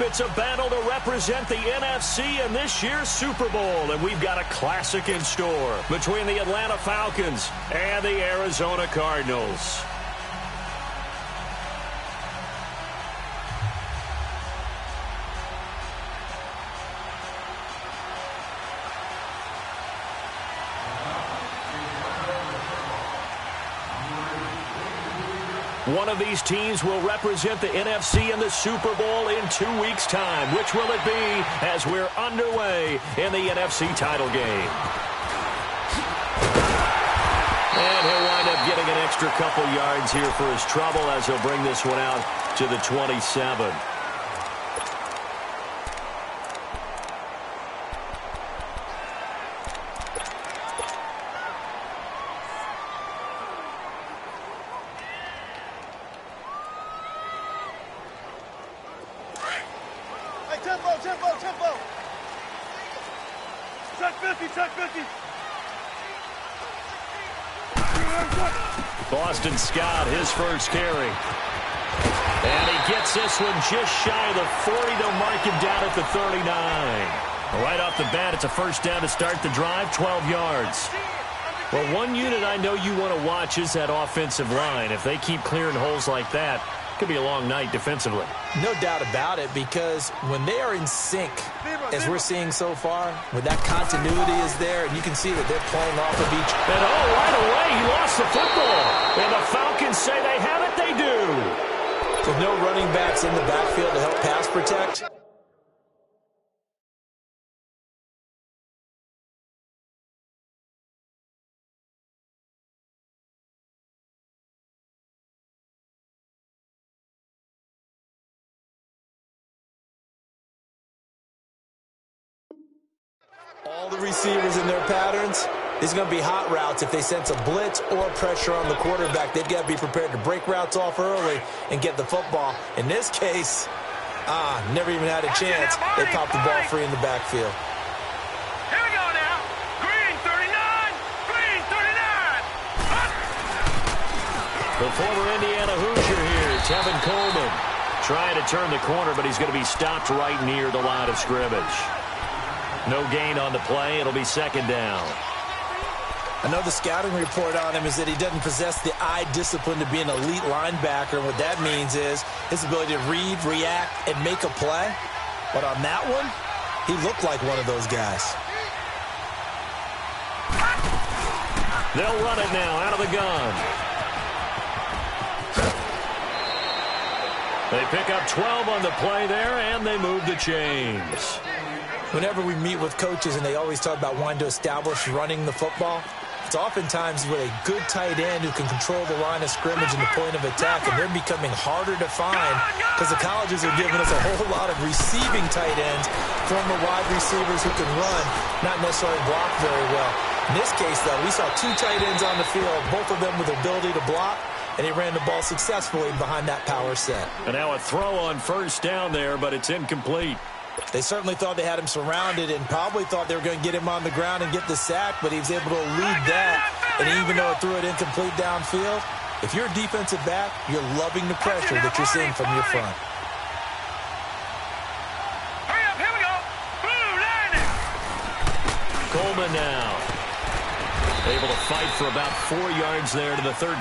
It's a battle to represent the NFC in this year's Super Bowl, and we've got a classic in store between the Atlanta Falcons and the Arizona Cardinals. One of these teams will represent the NFC in the Super Bowl in 2 weeks' time. Which will it be as we're underway in the NFC title game? And he'll wind up getting an extra couple yards here for his trouble as he'll bring this one out to the 27. Tempo. Check 50. Boston Scott, his first carry. And he gets this one just shy of the 40. They'll mark him down at the 39. Right off the bat, it's a first down to start the drive, 12 yards. Well, one unit I know you want to watch is that offensive line. If they keep clearing holes like that, could be a long night defensively. No doubt about it, because when they are in sync, as we're seeing so far, when that continuity is there, and you can see that they're playing off of each. And right away, he lost the football. And the Falcons say they have it, they do. With no running backs in the backfield to help pass protect. All the receivers in their patterns, these are going to be hot routes. If they sense a blitz or pressure on the quarterback, they've got to be prepared to break routes off early and get the football. In this case, never even had a chance. They popped the ball free in the backfield. Here we go now. Green 39. The former Indiana Hoosier here, Tevin Coleman, trying to turn the corner, but he's going to be stopped right near the line of scrimmage. No gain on the play. It'll be second down. I know the scouting report on him is that he doesn't possess the eye discipline to be an elite linebacker. And what that means is his ability to read, react, and make a play. But on that one, he looked like one of those guys. They'll run it now out of the gun. They pick up 12 on the play there, and they move the chains. Whenever we meet with coaches and they always talk about wanting to establish running the football, it's oftentimes with a good tight end who can control the line of scrimmage and the point of attack, and they're becoming harder to find because the colleges are giving us a whole lot of receiving tight ends, former wide receivers who can run, not necessarily block very well. In this case, though, we saw two tight ends on the field, both of them with the ability to block, and he ran the ball successfully behind that power set. And now a throw on first down there, but it's incomplete. They certainly thought they had him surrounded and probably thought they were going to get him on the ground and get the sack, but he was able to elude that. And even though it threw it incomplete downfield, if you're a defensive back, you're loving the pressure that you're seeing from your front. Hurry up, here we go. Blue landing. Coleman now able to fight for about 4 yards there to the 13.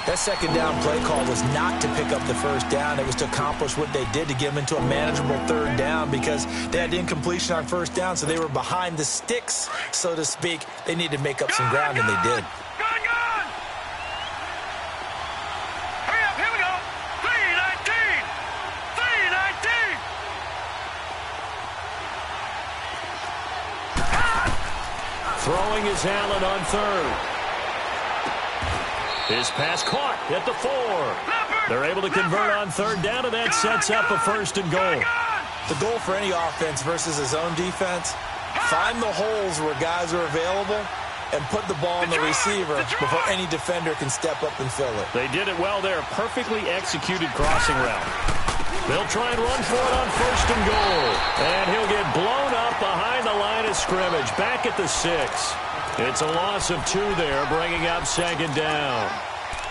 That second down play call was not to pick up the first down. It was to accomplish what they did to get them into a manageable third down because they had incompletion on first down, so they were behind the sticks, so to speak. They needed to make up some ground, and they did. Gone! Hurry up, here we go. 319. Throwing is Allen on third. His pass caught at the 4. They're able to convert on third down, and that sets up a first and goal. The goal for any offense versus his own defense, find the holes where guys are available and put the ball in the receiver before any defender can step up and fill it. They did it well there. Perfectly executed crossing route. They'll try and run for it on first and goal. And he'll get blown up behind the line of scrimmage. Back at the 6. It's a loss of 2 there, bringing up second down.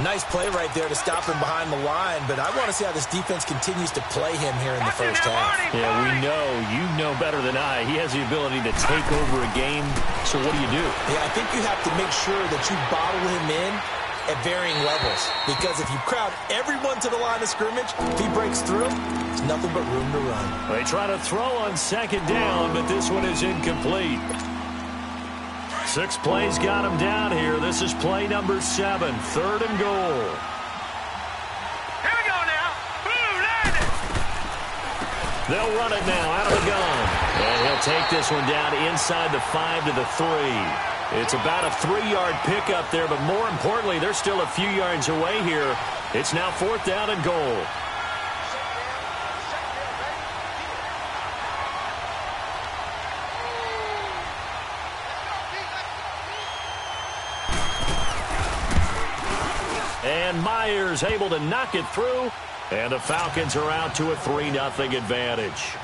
Nice play right there to stop him behind the line, but I want to see how this defense continues to play him here in the first half. Yeah, we know. You know better than I. He has the ability to take over a game, so what do you do? Yeah, I think you have to make sure that you bottle him in at varying levels, because if you crowd everyone to the line of scrimmage, if he breaks through, there's nothing but room to run. They try to throw on second down, but this one is incomplete. 6 plays got him down here. This is play number 7, 3rd and goal. Here we go now. Boom, landed. They'll run it now out of the gun. And he'll take this one down inside the 5 to the 3. It's about a 3-yard pickup there, but more importantly, they're still a few yards away here. It's now 4th down and goal. And Myers able to knock it through, and the Falcons are out to a 3-0 advantage.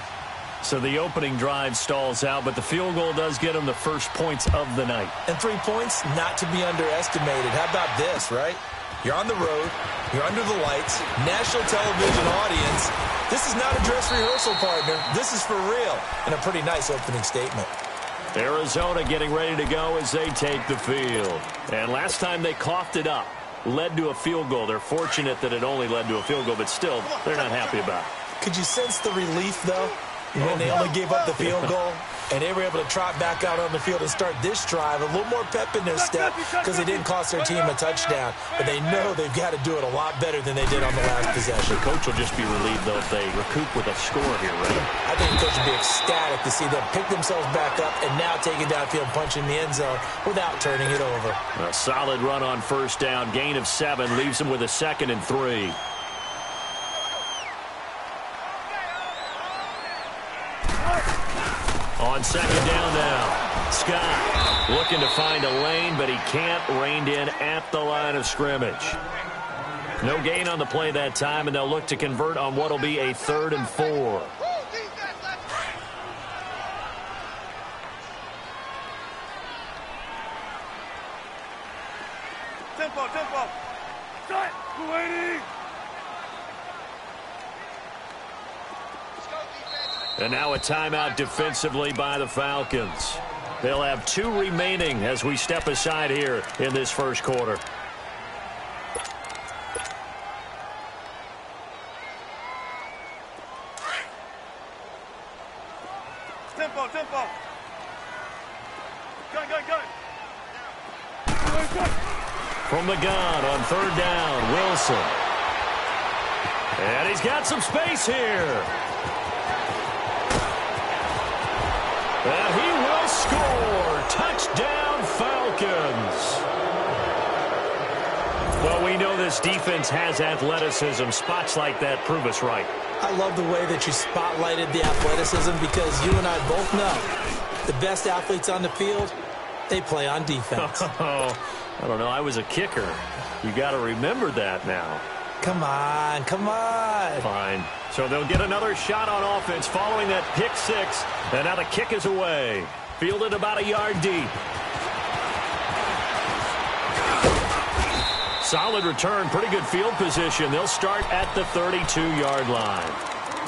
So the opening drive stalls out, but the field goal does get them the first points of the night. And 3 points, not to be underestimated. How about this, right? You're on the road, you're under the lights, national television audience. This is not a dress rehearsal, partner. This is for real, and a pretty nice opening statement. Arizona getting ready to go as they take the field. And last time they coughed it up, led to a field goal. They're fortunate that it only led to a field goal, but still, they're not happy about it. Could you sense the relief, though, when they only gave up the field goal and they were able to trot back out on the field and start this drive? A little more pep in their step because they didn't cost their team a touchdown, but they know they've got to do it a lot better than they did on the last possession. The coach will just be relieved, though, if they recoup with a score here, right? I think the coach will be ecstatic to see them pick themselves back up and now take it downfield, punch in the end zone without turning it over. A solid run on first down. Gain of 7 leaves them with a 2nd and 3. On second down now, Scott looking to find a lane, but he can't. Reined in at the line of scrimmage. No gain on the play that time, and they'll look to convert on what will be a 3rd and 4. Tempo, tempo. Start. We're waiting. And now a timeout defensively by the Falcons. They'll have 2 remaining as we step aside here in this first quarter. Tempo, tempo. Gun. From the gun on 3rd down, Wilson. And he's got some space here. And he will score. Touchdown, Falcons. Well, we know this defense has athleticism. Spots like that prove us right. I love the way that you spotlighted the athleticism because you and I both know the best athletes on the field, they play on defense. Oh, I don't know. I was a kicker. You got to remember that now. Come on. Fine. So they'll get another shot on offense following that pick 6. And now the kick is away. Fielded about a yard deep. Solid return. Pretty good field position. They'll start at the 32-yard line.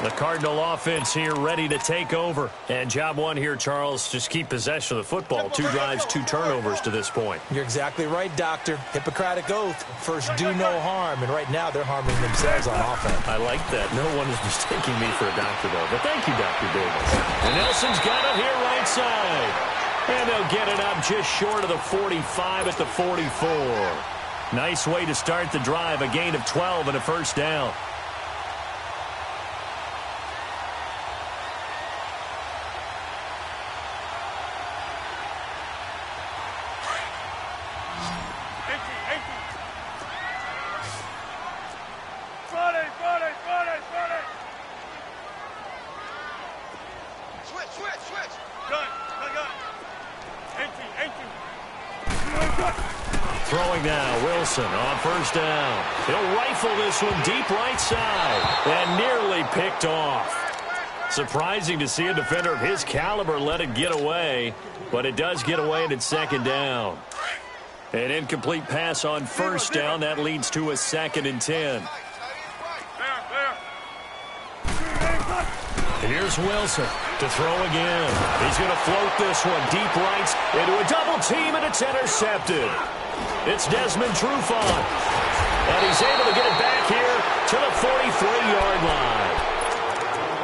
The Cardinal offense here ready to take over. And job 1 here, Charles, just keep possession of the football. 2 drives, 2 turnovers to this point. You're exactly right, Doctor. Hippocratic oath. First, do no harm. And right now, they're harming themselves on offense. I like that. No one is mistaking me for a doctor, though. But thank you, Dr. Davis. And Nelson's got it here right side. And they'll get it up just short of the 45 at the 44. Nice way to start the drive. A gain of 12 and a first down. Throwing now, Wilson on first down. He'll rifle this one deep right side and nearly picked off. Surprising to see a defender of his caliber let it get away, but it does get away and it's second down. An incomplete pass on first down. That leads to a 2nd and 10. Here's Wilson to throw again. He's going to float this one deep right into a double team, and it's intercepted. It's Desmond Trufant, and he's able to get it back here to the 43-yard line.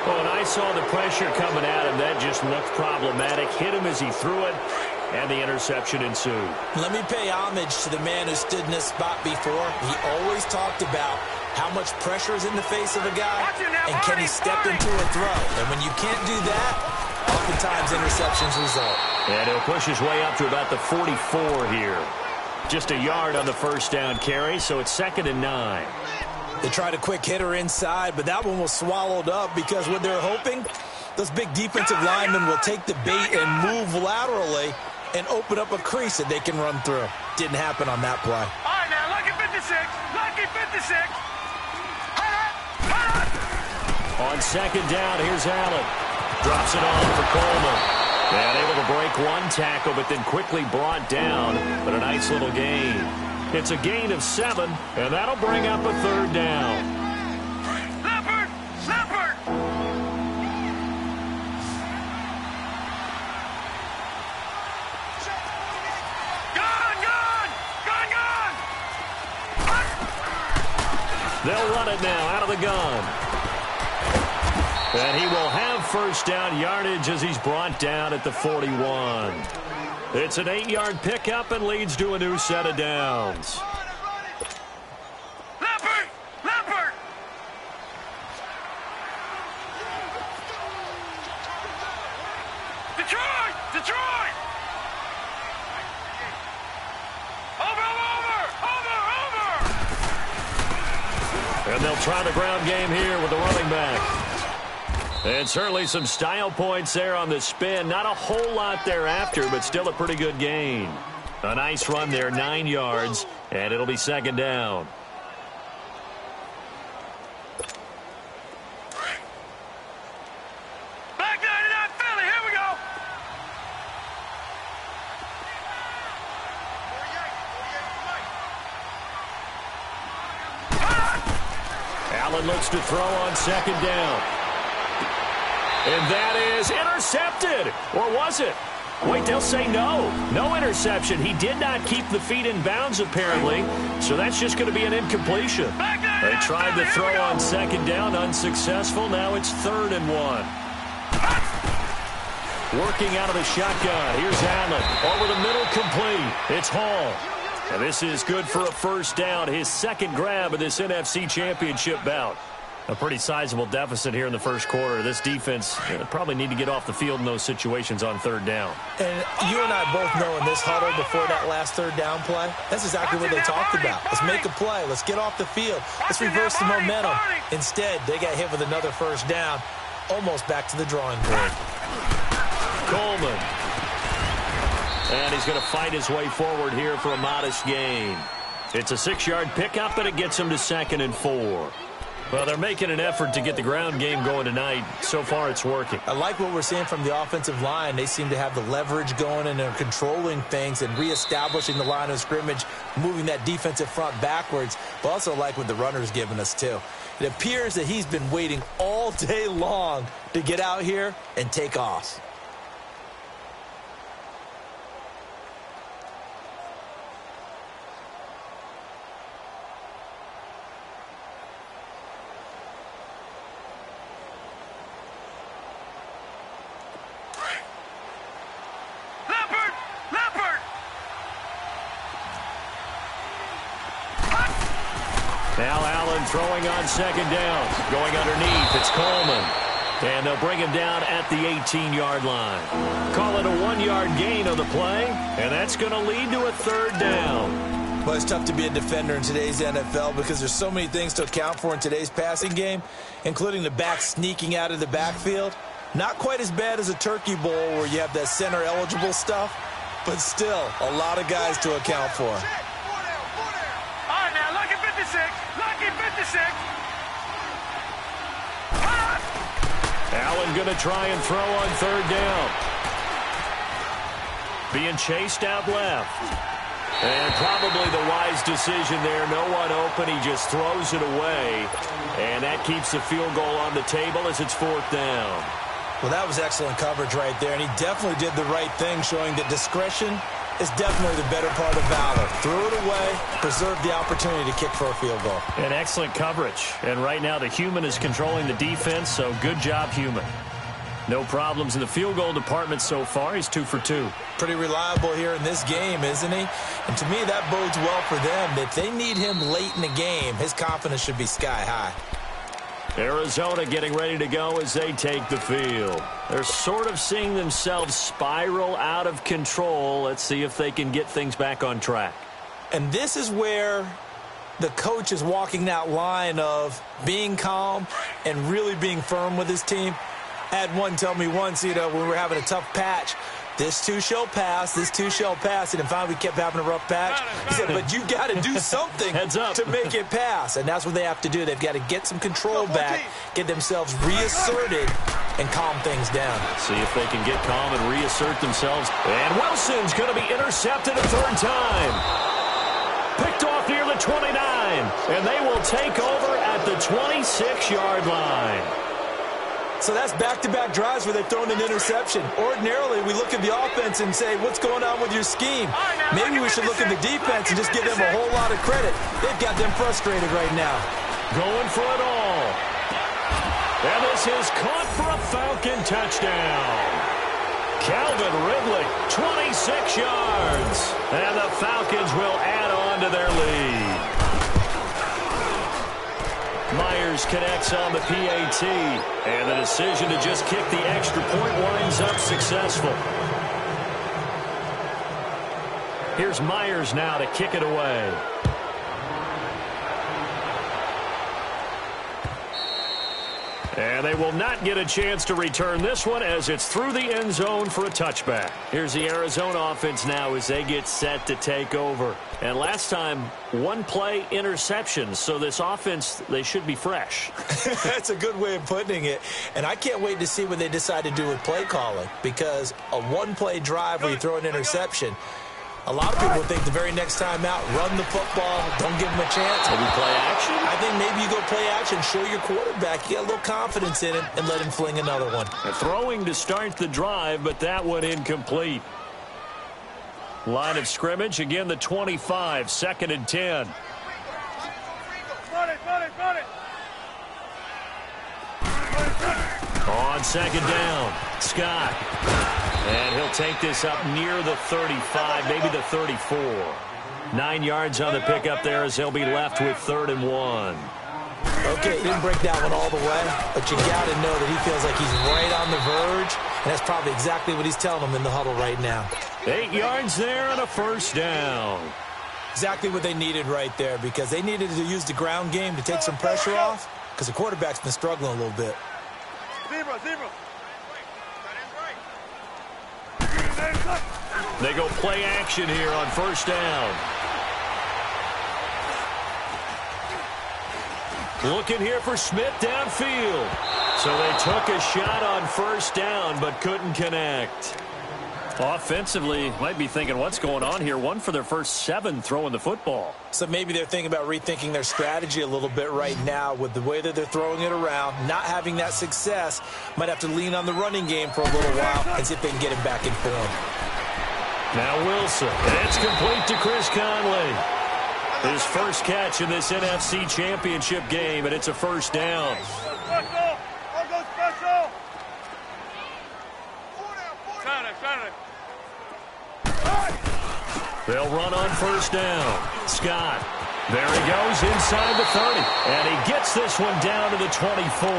Well, when I saw the pressure coming at him, that just looked problematic. Hit him as he threw it, and the interception ensued. Let me pay homage to the man who stood in this spot before. He always talked about how much pressure is in the face of a guy, and can he step into a throw? And when you can't do that, oftentimes interceptions result. And he'll push his way up to about the 44 here. Just a yard on the first down carry, so it's 2nd and 9. They tried a quick hitter inside, but that one was swallowed up because what they're hoping, those big defensive linemen will take the bait and move laterally and open up a crease that they can run through. Didn't happen on that play. All right, now, lucky 56. Lucky 56. On 2nd down, here's Allen. Drops it on for Coleman. And able to break one tackle, but then quickly brought down. But a nice little gain. It's a gain of 7, and that'll bring up a 3rd down. Leopard! Leopard! Gun! They'll run it now out of the gun. And he will have first down yardage as he's brought down at the 41. It's an 8-yard pickup and leads to a new set of downs. Leopard! Leopard! Detroit! Detroit! Over! And they'll try the ground game here with the running back. And certainly some style points there on the spin. Not a whole lot thereafter, but still a pretty good gain. A nice run there, 9 yards, and it'll be 2nd down. Back 99 Philly, here we go! Allen looks to throw on 2nd down. And that is intercepted. Or was it? Wait, they'll say no. No interception. He did not keep the feet in bounds, apparently. So that's just going to be an incompletion. They tried to throw on 2nd down. Unsuccessful. Now it's 3rd and 1. Working out of the shotgun. Here's Allen. Over the middle, complete. It's Hall. And this is good for a first down. His 2nd grab of this NFC Championship bout. A pretty sizable deficit here in the first quarter. This defense probably need to get off the field in those situations on 3rd down. And you and I both know in this huddle before that last 3rd down play, that's exactly what they talked about. Let's make a play. Let's get off the field. Let's reverse the momentum. Instead, they got hit with another first down, almost back to the drawing board. Coleman. And he's going to fight his way forward here for a modest gain. It's a 6-yard pickup, and it gets him to 2nd and 4. Well, they're making an effort to get the ground game going tonight. So far, it's working. I like what we're seeing from the offensive line. They seem to have the leverage going, and they're controlling things and reestablishing the line of scrimmage, moving that defensive front backwards. But also like what the runner's giving us, too. It appears that he's been waiting all day long to get out here and take off. Now Allen throwing on 2nd down. Going underneath, it's Coleman. And they'll bring him down at the 18-yard line. Call it a 1-yard gain on the play, and that's going to lead to a 3rd down. Well, it's tough to be a defender in today's NFL because there's so many things to account for in today's passing game, including the back sneaking out of the backfield. Not quite as bad as a turkey bowl where you have that center-eligible stuff, but still a lot of guys to account for. All right, now, lucky 56. Lucky 56. Allen going to try and throw on 3rd down. Being chased out left. And probably the wise decision there. No one open. He just throws it away. And that keeps the field goal on the table as it's 4th down. Well, that was excellent coverage right there, and he definitely did the right thing, showing that discretion is definitely the better part of valor. Threw it away, preserved the opportunity to kick for a field goal. And excellent coverage. And right now the human is controlling the defense, so good job, human. No problems in the field goal department so far. He's 2 for 2. Pretty reliable here in this game, isn't he? And to me, that bodes well for them. If they need him late in the game, his confidence should be sky high. Arizona getting ready to go as they take the field. They're sort of seeing themselves spiral out of control. Let's see if they can get things back on track. And this is where the coach is walking that line of being calm and really being firm with his team. I had one tell me once, when we were having a tough patch, this too shall pass, this too shall pass. And finally we kept having a rough patch. He said, but you got to do something to make it pass. And that's what they have to do. They've got to get some control back, get themselves reasserted, and calm things down. See if they can get calm and reassert themselves. And Wilson's going to be intercepted a 3rd time. Picked off near the 29. And they will take over at the 26-yard line. So that's back-to-back drives where they've thrown an interception. Ordinarily, we look at the offense and say, what's going on with your scheme? Maybe we should look at the defense and just give them a whole lot of credit. They've got them frustrated right now. Going for it all. And this is caught for a Falcon touchdown. Calvin Ridley, 26 yards. And the Falcons will add on to their lead. Myers connects on the PAT, and the decision to just kick the extra point winds up successful. Here's Myers now to kick it away. And they will not get a chance to return this one as it's through the end zone for a touchback. Here's the Arizona offense now as they get set to take over. And last time, 1-play interception. So this offense, they should be fresh. That's a good way of putting it. And I can't wait to see what they decide to do with play calling. Because a 1-play drive where you throw an interception, a lot of people think the very next time out, run the football, don't give them a chance. Maybe play action? I think maybe you go play action, show your quarterback, get a little confidence in it, and let him fling another one. Throwing to start the drive, but that one incomplete. Line of scrimmage, again the 25, 2nd and 10. On 2nd down, Scott. And he'll take this up near the 35, maybe the 34. 9 yards on the pickup there as he'll be left with 3rd and 1. Okay, he didn't break that one all the way, but you got to know that he feels like he's right on the verge, and that's probably exactly what he's telling them in the huddle right now. 8 yards there and a 1st down. Exactly what they needed right there, because they needed to use the ground game to take some pressure off, because the quarterback's been struggling a little bit. Zebra. They go play action here on 1st down. Looking here for Smith downfield. So they took a shot on 1st down, but couldn't connect. Offensively, might be thinking, what's going on here? 1 for their first 7 throwing the football. So maybe they're thinking about rethinking their strategy a little bit right now with the way that they're throwing it around, not having that success. Might have to lean on the running game for a little while and see if they can get him back in form. Now Wilson. It's complete to Chris Conley. His first catch in this NFC Championship game, and it's a 1st down. They'll run on 1st down. Scott. There he goes inside the 30. And he gets this one down to the 24.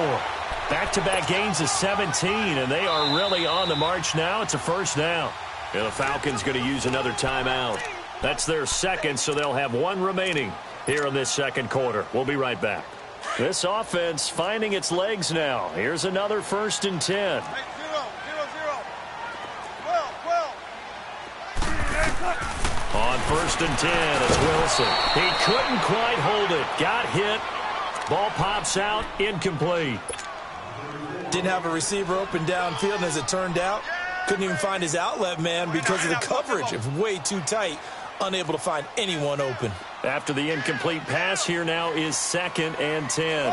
Back-to-back gains of 17, and they are really on the march now. It's a 1st down. And the Falcons going to use another timeout. That's their 2nd, so they'll have 1 remaining here in this 2nd quarter. We'll be right back. This offense finding its legs now. Here's another 1st and 10. On 1st and 10, it's Wilson. He couldn't quite hold it. Got hit. Ball pops out. Incomplete. Didn't have a receiver open downfield, and as it turned out, couldn't even find his outlet man because of the coverage. It was way too tight unable to find anyone open. After the incomplete pass, here now is 2nd and 10.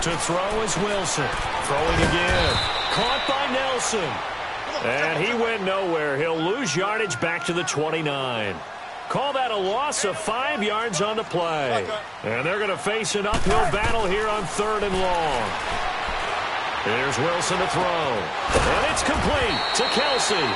To throw is Wilson. Throwing again. Caught by Nelson. And he went nowhere. He'll lose yardage back to the 29. Call that a loss of 5 yards on the play. And they're going to face an uphill battle here on 3rd and long. Here's Wilson to throw. And it's complete to Kelsey.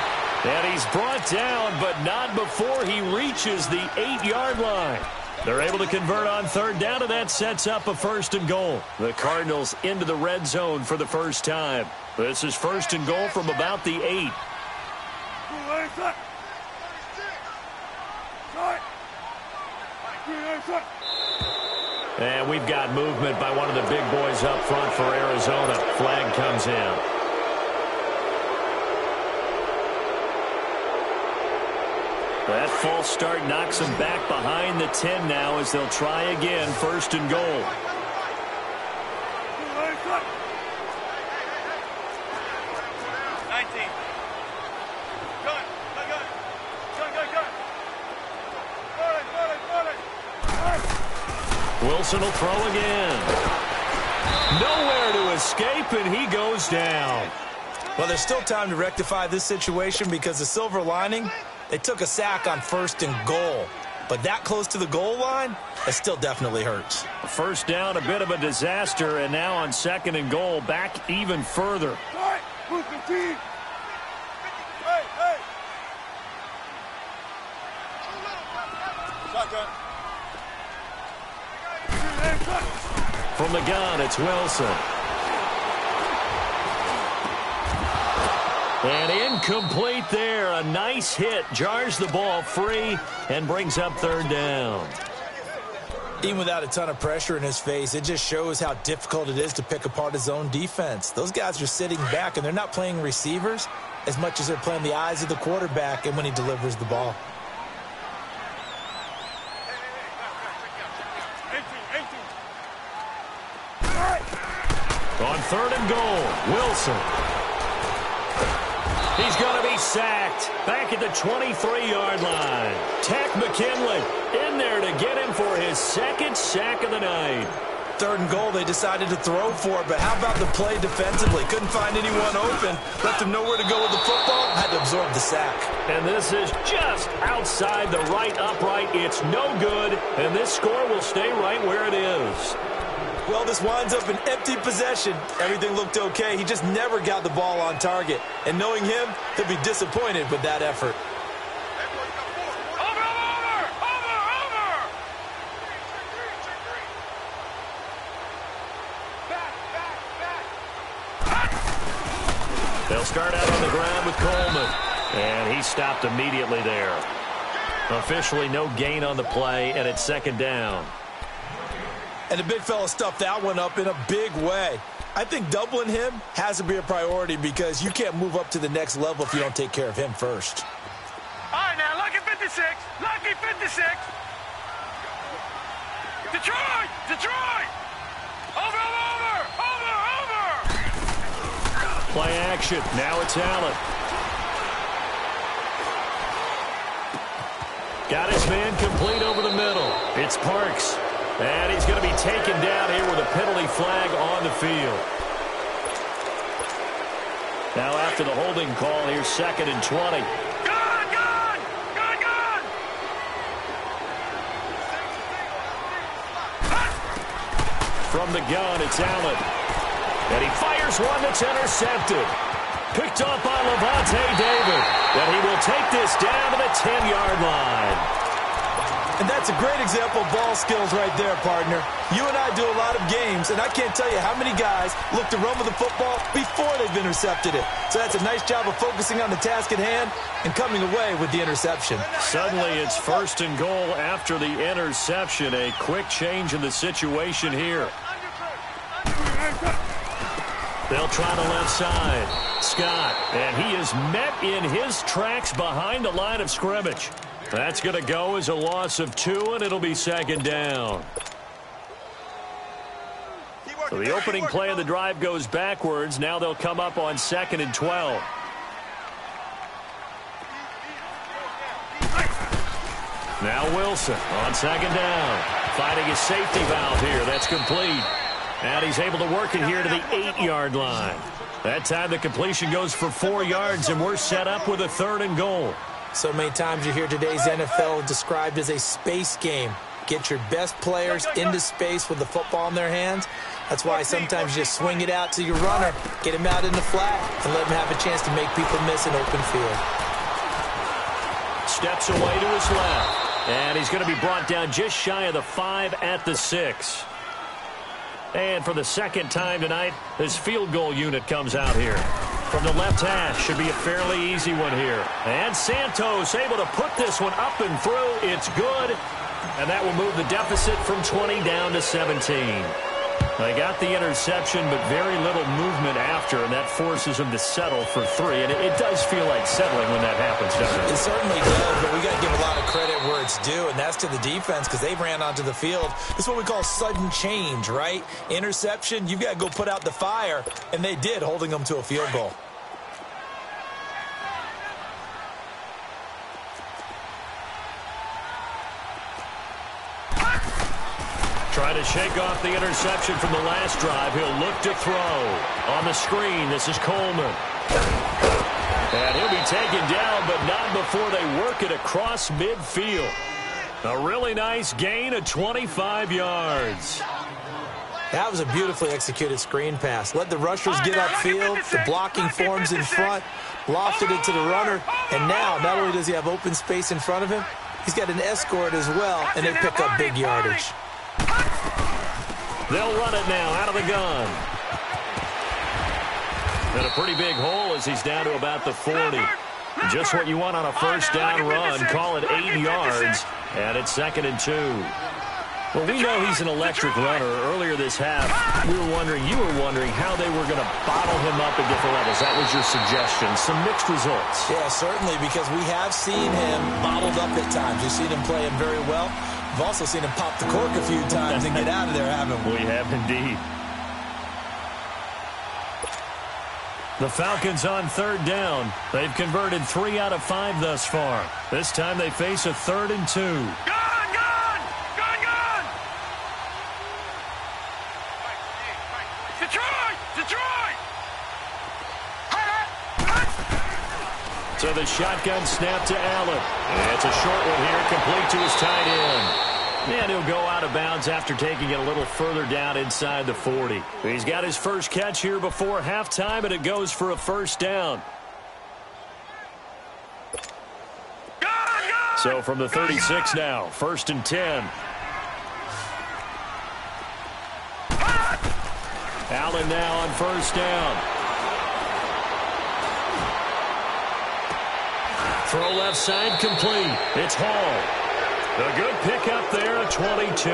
And he's brought down, but not before he reaches the 8-yard line. They're able to convert on 3rd down, and that sets up a 1st and goal. The Cardinals into the red zone for the first time. This is 1st and goal from about the 8. And we've got movement by one of the big boys up front for Arizona. Flag comes in. That false start knocks them back behind the 10 now as they'll try again, 1st and goal. Wilson will throw again. Nowhere to escape, and he goes down. Well, there's still time to rectify this situation because the silver lining, they took a sack on 1st and goal. But that close to the goal line, it still definitely hurts. 1st down, a bit of a disaster, and now on 2nd and goal, back even further. From the gun, it's Wilson. And incomplete there. A nice hit. Jars the ball free and brings up 3rd down. Even without a ton of pressure in his face, it just shows how difficult it is to pick apart his own defense. Those guys are sitting back, and they're not playing receivers as much as they're playing the eyes of the quarterback and when he delivers the ball. On 3rd and goal, Wilson. He's going to be sacked back at the 23-yard line. Tack McKinley in there to get him for his 2nd sack of the night. 3rd and goal, they decided to throw for it, but how about the play defensively? Couldn't find anyone open, left him nowhere to go with the football, had to absorb the sack. And this is just outside the right upright. It's no good, and this score will stay right where it is. Well, this winds up an empty possession. Everything looked okay. He just never got the ball on target. And knowing him, he'll be disappointed with that effort. They'll start out on the ground with Coleman. And he stopped immediately there. Officially no gain on the play, and it's 2nd down. And the big fella stuffed that one up in a big way. I think doubling him has to be a priority because you can't move up to the next level if you don't take care of him first. All right, now, lucky 56. Lucky 56. Detroit! Detroit! Over! Play action. Now it's Allen. Got his man complete over the middle. It's Parks. And he's going to be taken down here with a penalty flag on the field. Now after the holding call, here's 2nd and 20. Gun! From the gun, it's Allen. And he fires one that's intercepted. Picked up by Levante David. And he will take this down to the 10-yard line. And that's a great example of ball skills right there, partner. You and I do a lot of games, and I can't tell you how many guys look to run with the football before they've intercepted it. So that's a nice job of focusing on the task at hand and coming away with the interception. Suddenly it's 1st and goal after the interception. A quick change in the situation here. They'll try the left side. Scott, and he is met in his tracks behind the line of scrimmage. That's going to go as a loss of 2, and it'll be 2nd down. So the opening play of the drive goes backwards. Now they'll come up on 2nd and 12. Now Wilson on second down. Fighting his safety valve here. That's complete. And he's able to work it here to the 8-yard line. That time the completion goes for 4 yards, and we're set up with a 3rd and goal. So many times you hear today's NFL described as a space game. Get your best players into space with the football in their hands. That's why sometimes you just swing it out to your runner, get him out in the flat, and let him have a chance to make people miss an open field. Steps away to his left. And he's going to be brought down just shy of the 5 at the 6. And for the second time tonight, his field goal unit comes out here. From the left hash, should be a fairly easy one here. And Santos able to put this one up and through. It's good. And that will move the deficit from 20 down to 17. They got the interception, but very little movement after, and that forces them to settle for 3. And it does feel like settling when that happens, doesn't it? It certainly does, but we got to give a lot of credit where it's due, and that's to the defense because they ran onto the field. This is what we call sudden change, right? Interception, you've got to go put out the fire, and they did, holding them to a field goal. Trying to shake off the interception from the last drive. He'll look to throw. On the screen, this is Coleman. And he'll be taken down, but not before they work it across midfield. A really nice gain of 25 yards. That was a beautifully executed screen pass. Let the rushers get upfield. The blocking forms in front. Lofted it to the runner. And now, not only does he have open space in front of him, he's got an escort as well, and they pick up big yardage. They'll run it now out of the gun. And a pretty big hole as he's down to about the 40. Just what you want on a first down run. Call it 8 yards. And it's 2nd and 2. Well, we know he's an electric runner. Earlier this half, you were wondering how they were going to bottle him up at different levels. That was your suggestion. Some mixed results. Yeah, certainly, because we have seen him bottled up at times. We've seen him play him very well. We've also seen him pop the cork a few times and get out of there, haven't we? We have indeed. The Falcons on 3rd down. They've converted 3 out of 5 thus far. This time they face a 3rd and 2. So the shotgun snap to Allen. And it's a short one here, complete to his tight end. And he'll go out of bounds after taking it a little further down inside the 40. He's got his first catch here before halftime, and it goes for a first down. So from the 36 now, 1st and 10. Allen now on first down. Throw left side complete. It's Hall. A good pickup there at 22.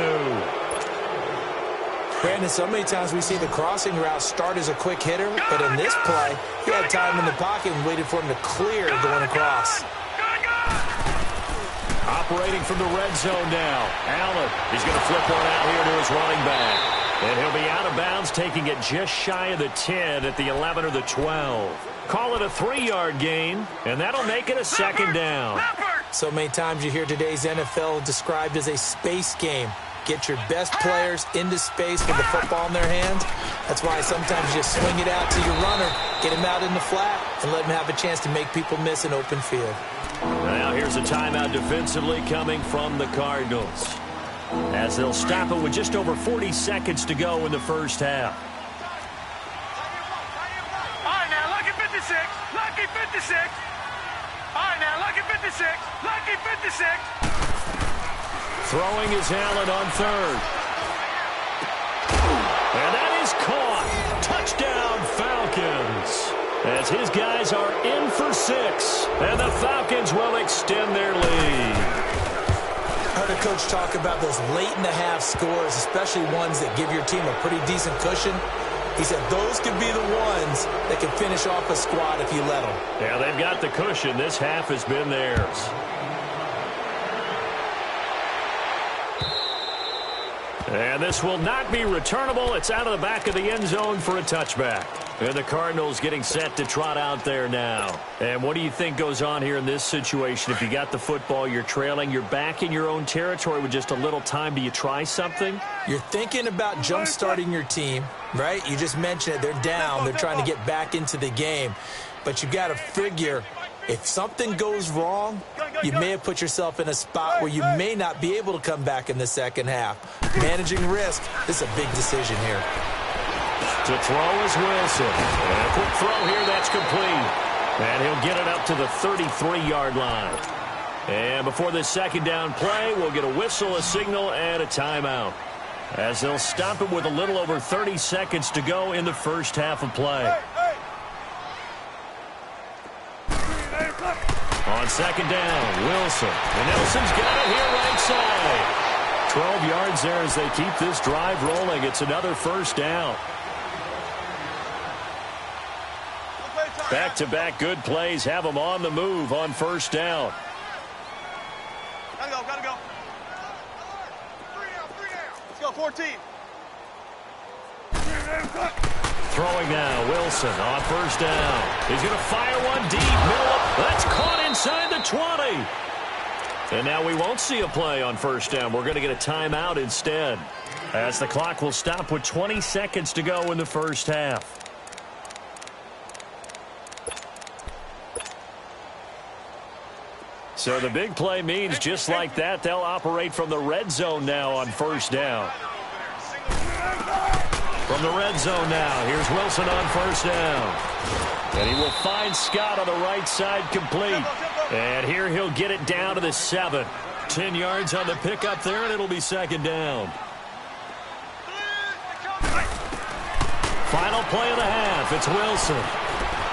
Brandon, so many times we see the crossing route start as a quick hitter, but in this play, he had time in the pocket and waited for him to clear going across. Operating from the red zone now. Allen, he's going to flip one out here to his running back. And he'll be out of bounds, taking it just shy of the 10 at the 11 or the 12. Call it a 3-yard gain, and that'll make it a 2nd down. So many times you hear today's NFL described as a space game. Get your best players into space with the football in their hands. That's why sometimes you just swing it out to your runner, get him out in the flat, and let him have a chance to make people miss an open field. Now here's a timeout defensively coming from the Cardinals, as they'll stop it with just over 40 seconds to go in the first half. All right, now, lucky 56, lucky 56. All right, now, lucky 56, lucky 56. Throwing is Allen on 3rd. And that is caught. Touchdown, Falcons. As his guys are in for 6. And the Falcons will extend their lead. I heard a coach talk about those late-in-the-half scores, especially ones that give your team a pretty decent cushion. He said those could be the ones that can finish off a squad if you let them. Yeah, they've got the cushion. This half has been theirs. And this will not be returnable. It's out of the back of the end zone for a touchback. And the Cardinals getting set to trot out there now. And what do you think goes on here in this situation? If you got the football, you're trailing, you're back in your own territory with just a little time. Do you try something? You're thinking about jump-starting your team, right? You just mentioned it. They're down. They're trying to get back into the game. But you got to figure, if something goes wrong, you may have put yourself in a spot where you may not be able to come back in the second half. Managing risk, this is a big decision here. To throw is Wilson. And a quick throw here, that's complete. And he'll get it up to the 33-yard line. And before this second down play, we'll get a whistle, a signal, and a timeout, as they'll stop it with a little over 30 seconds to go in the first half of play. On second down, Wilson. And Nelson's got it here right side. 12 yards there as they keep this drive rolling. It's another first down. Back-to-back good plays have them on the move on first down. Gotta go. 3 down. Let's go, 14. Throwing now, Wilson on first down. He's going to fire one deep. Middle. That's caught inside the 20. And now we won't see a play on first down. We're going to get a timeout instead, as the clock will stop with 20 seconds to go in the first half. So the big play means just like that, they'll operate from the red zone now on first down. From the red zone now, here's Wilson on first down. And he will find Scott on the right side complete. And here he'll get it down to the 7. 10 yards on the pickup there, and it'll be second down. Final play of the half, it's Wilson.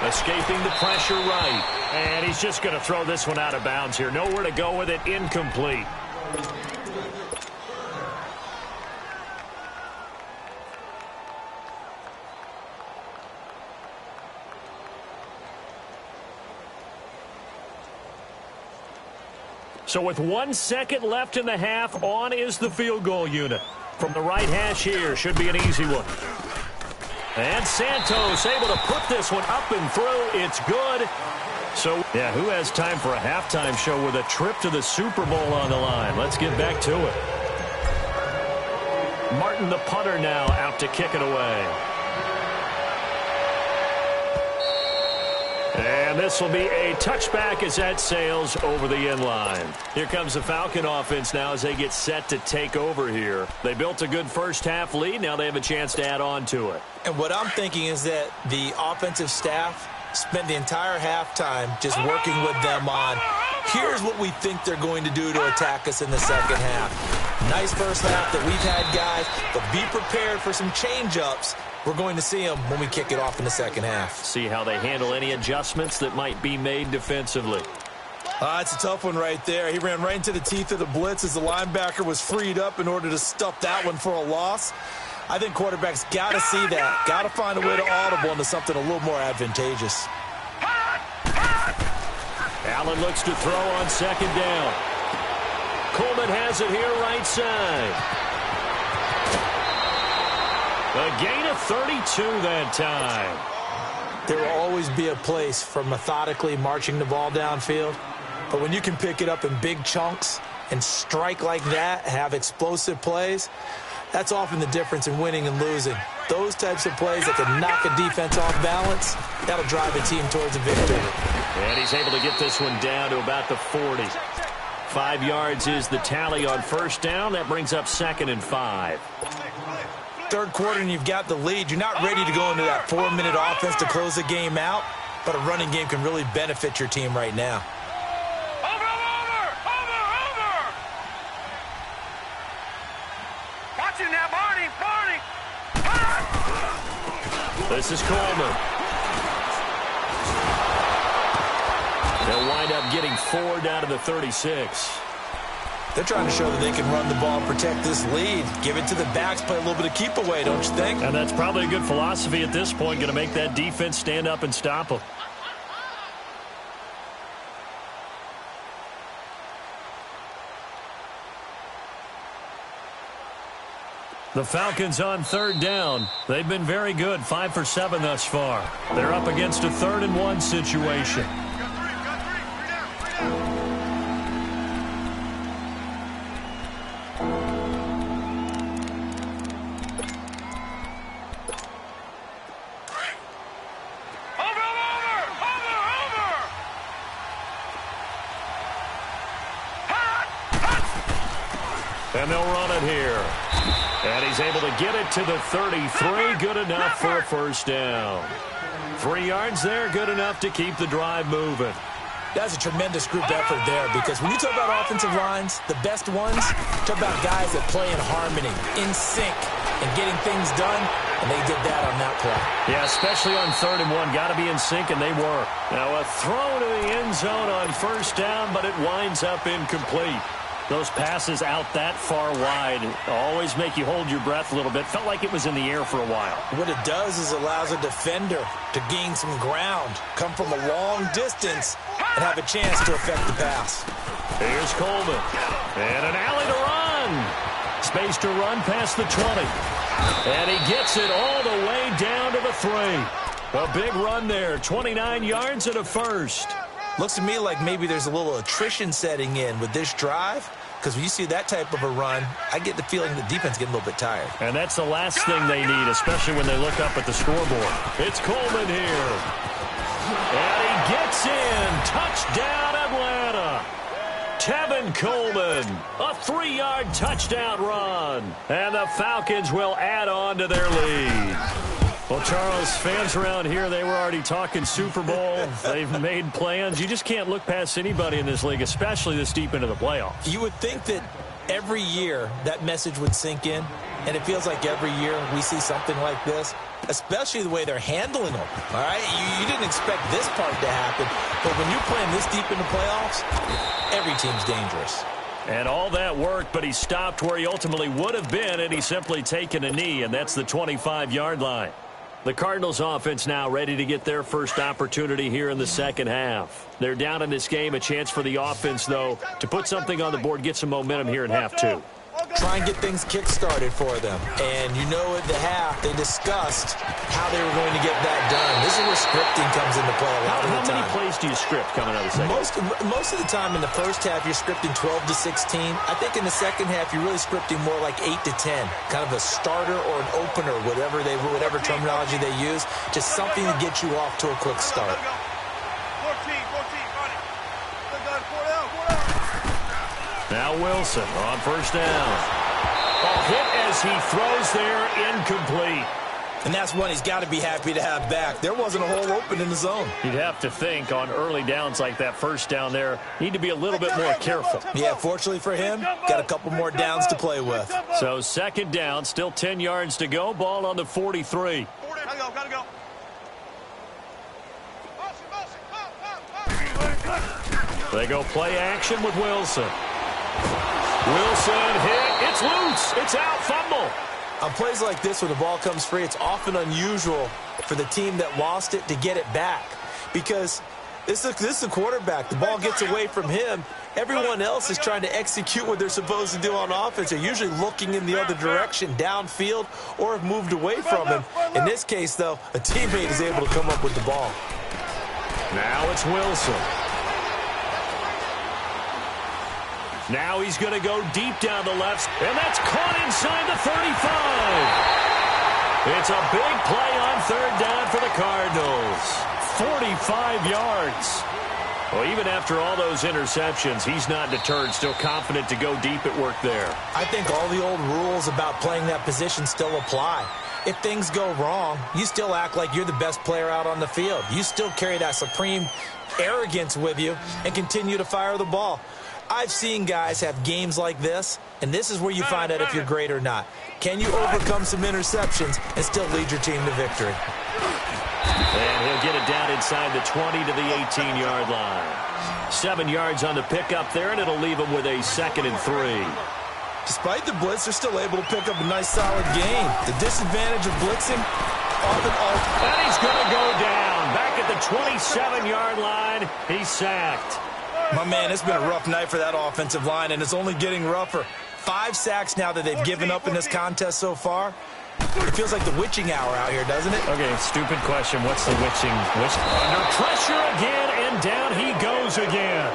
Escaping the pressure right. And he's just going to throw this one out of bounds here. Nowhere to go with it. Incomplete. So with 1 second left in the half, on is the field goal unit. From the right hash here, should be an easy one. And Santos able to put this one up and through. It's good. So, yeah, who has time for a halftime show with a trip to the Super Bowl on the line? Let's get back to it. Martin, the punter, now out to kick it away. And this will be a touchback as that sails over the end line. Here comes the Falcon offense now as they get set to take over here. They built a good first half lead. Now they have a chance to add on to it. And what I'm thinking is that the offensive staff spent the entire halftime just working with them on, here's what we think they're going to do to attack us in the second half. Nice first half that we've had, guys, but be prepared for some change-ups. We're going to see them when we kick it off in the second half. See how they handle any adjustments that might be made defensively. It's a tough one right there. He ran right into the teeth of the blitz as the linebacker was freed up in order to stuff that one for a loss. I think quarterbacks got to see that. Got to find a way to audible into something a little more advantageous. Allen looks to throw on second down. Coleman has it here right side. A gain of 32 that time. There will always be a place for methodically marching the ball downfield. But when you can pick it up in big chunks and strike like that, have explosive plays, that's often the difference in winning and losing. Those types of plays that can knock a defense off balance, that'll drive a team towards a victory. And he's able to get this one down to about the 40. 5 yards is the tally on first down. That brings up 2nd and 5. Third quarter and you've got the lead. You're not ready to go into that 4-minute offense to close the game out, but a running game can really benefit your team right now. Watch it now, Barney. This is Coleman. They'll wind up getting 4 down to the 36. They're trying to show that they can run the ball and protect this lead. Give it to the backs, play a little bit of keep away, don't you think? And that's probably a good philosophy at this point, going to make that defense stand up and stop them. The Falcons on third down. They've been very good, 5 for 7 thus far. They're up against a 3rd and 1 situation. And they'll run it here. And he's able to get it to the 33. Good enough for a first down. 3 yards there, good enough to keep the drive moving. That's a tremendous group effort there, because when you talk about offensive lines, the best ones, talk about guys that play in harmony, in sync, and getting things done, and they did that on that play. Yeah, especially on 3rd and 1. Got to be in sync, and they were. Now a throw to the end zone on first down, but it winds up incomplete. Those passes out that far wide always make you hold your breath a little bit. Felt like it was in the air for a while. What it does is allows a defender to gain some ground, come from a long distance, and have a chance to affect the pass. Here's Coleman. And an alley to run. Space to run past the 20. And he gets it all the way down to the 3. A big run there, 29 yards and a first. Looks to me like maybe there's a little attrition setting in with this drive, because when you see that type of a run, I get the feeling the defense getting a little bit tired. And that's the last thing they need, especially when they look up at the scoreboard. It's Coleman here. And he gets in. Touchdown, Atlanta. Tevin Coleman, a 3-yard touchdown run. And the Falcons will add on to their lead. Well, Charles, fans around here, they were already talking Super Bowl. They've made plans. You just can't look past anybody in this league, especially this deep into the playoffs. You would think that every year that message would sink in, and it feels like every year we see something like this, especially the way they're handling them. All right, you didn't expect this part to happen, but when you're playing this deep in the playoffs, every team's dangerous. And all that work, but he stopped where he ultimately would have been, and he's simply taken a knee, and that's the 25-yard line. The Cardinals offense now ready to get their first opportunity here in the second half. They're down in this game. A chance for the offense, though, to put something on the board, get some momentum here in half 2. Try and get things kick-started for them. And you know at the half, they discussed how they were going to get that done. This is where scripting comes into play a lot of the time. How many plays do you script coming out of the second? Most of the time in the first half, you're scripting 12 to 16. I think in the second half, you're really scripting more like 8 to 10. Kind of a starter or an opener, whatever terminology they use. Just something to get you off to a quick start. 14, got it. Now Wilson on first down. A hit as he throws there, incomplete. And that's one he's got to be happy to have back. There wasn't a hole open in the zone. You'd have to think on early downs like that first down there, need to be a little bit more careful. Yeah, fortunately for him, got a couple more downs to play with. So second down, still 10 yards to go. Ball on the 43. Gotta go. They go play action with Wilson. Wilson hit. It's loose. It's out. Fumble. On plays like this, when the ball comes free, it's often unusual for the team that lost it to get it back, because this is the quarterback. The ball gets away from him. Everyone else is trying to execute what they're supposed to do on offense. They're usually looking in the other direction, downfield, or have moved away from him. In this case, though, a teammate is able to come up with the ball. Now it's Wilson. Now he's going to go deep down the left, and that's caught inside the 35. It's a big play on third down for the Cardinals. 45 yards. Well, even after all those interceptions, he's not deterred, still confident to go deep at work there. I think all the old rules about playing that position still apply. If things go wrong, you still act like you're the best player out on the field. You still carry that supreme arrogance with you and continue to fire the ball. I've seen guys have games like this, and this is where you find out if you're great or not. Can you overcome some interceptions and still lead your team to victory? And he'll get it down inside the 20 to the 18-yard line. 7 yards on the pickup there, and it'll leave him with a 2nd and 3. Despite the blitz, they're still able to pick up a nice, solid gain. The disadvantage of blitzing, often and he's going to go down. Back at the 27-yard line, he's sacked. My man, it's been a rough night for that offensive line, and it's only getting rougher. 5 sacks now that they've given up in this contest so far. It feels like the witching hour out here, doesn't it? Okay, stupid question. What's the witching? Under pressure again, and down he goes again.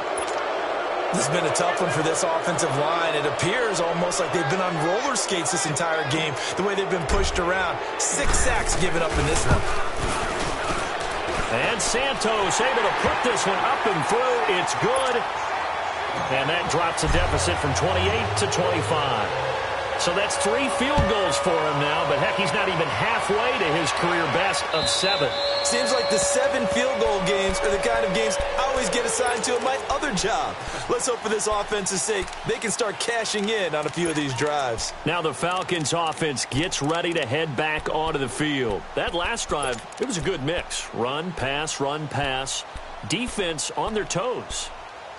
This has been a tough one for this offensive line. It appears almost like they've been on roller skates this entire game, the way they've been pushed around. 6 sacks given up in this one. And Santos able to put this one up and through. It's good. And that drops a deficit from 28 to 25. So that's 3 field goals for him now, but heck, he's not even halfway to his career best of 7. Seems like the 7 field goal games are the kind of games I always get assigned to in my other job. Let's hope for this offense's sake they can start cashing in on a few of these drives. Now the Falcons offense gets ready to head back onto the field. That last drive, it was a good mix. Run, pass, defense on their toes.